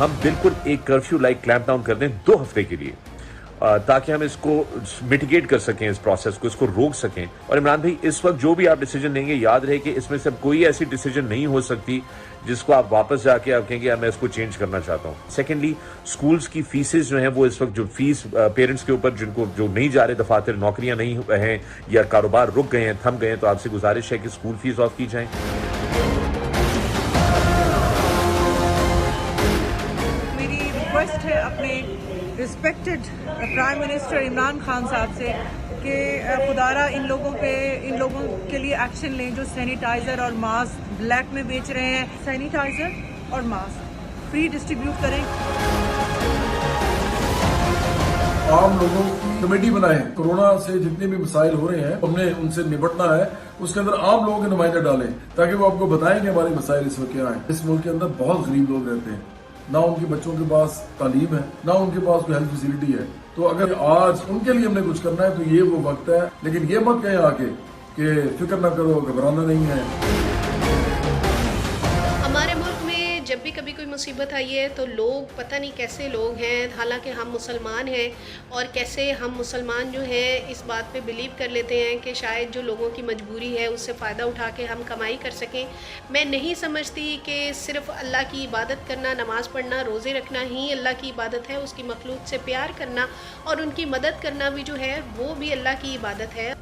हम बिल्कुल एक कर्फ्यू लाइक क्लैंप डाउन कर दें 2 हफ्ते के लिए, ताकि हम इसको मिटिगेट कर सकें, इस प्रोसेस को, इसको रोक सकें। और इमरान भाई, इस वक्त जो भी आप डिसीजन लेंगे, याद रहे कि इसमें से अब कोई ऐसी डिसीजन नहीं हो सकती जिसको आप वापस जाके आप कहेंगे मैं इसको चेंज करना चाहता हूं। सेकेंडली, स्कूल्स की फीसेस जो हैं वो इस वक्त जो फीस पेरेंट्स के ऊपर जिनको जो नहीं जा रहे दफातर, नौकरियां नहीं हैं या कारोबार रुक गए हैं, थम गए हैं, तो आपसे गुजारिश है कि स्कूल फीस ऑफ की जाए। मेरी रिक्वेस्ट है अपने respected prime minister Imran Khan साहब से कि खुदारा इन लोगों के लिए एक्शन लें जो सैनिटाइज़र और मास्क ब्लैक में बेच रहे हैं। सैनिटाइज़र और मास्क फ्री डिस्ट्रीब्यूट करें। आम लोगों की कमेटी बनाए, कोरोना से जितने भी मसाइल हो रहे हैं हमने उनसे निपटना है, उसके अंदर आम लोगों के नुमाइंदे डालें ताकि वो आपको बताएं कि हमारे मसाइल इस वक्त क्या है। इस मुल्क के अंदर बहुत गरीब लोग रहते हैं, ना उनके बच्चों के पास तालीम है, ना उनके पास कोई हेल्थ फैसिलिटी है। तो अगर आज उनके लिए हमने कुछ करना है तो ये वो वक्त है। लेकिन ये मत कहें आके कि फिक्र ना करो, घबराना नहीं है। हमारे मुल्क में जब भी कभी कोई मुसीबत आई है तो लोग पता नहीं कैसे लोग हैं, हालांकि हम मुसलमान हैं, और कैसे हम मुसलमान जो हैं इस बात पे बिलीव कर लेते हैं कि शायद जो लोगों की मजबूरी है उससे फ़ायदा उठा के हम कमाई कर सकें। मैं नहीं समझती कि सिर्फ़ अल्लाह की इबादत करना, नमाज़ पढ़ना, रोज़े रखना ही अल्लाह की इबादत है। उसकी मखलूक से प्यार करना और उनकी मदद करना भी जो है वो भी अल्लाह की इबादत है।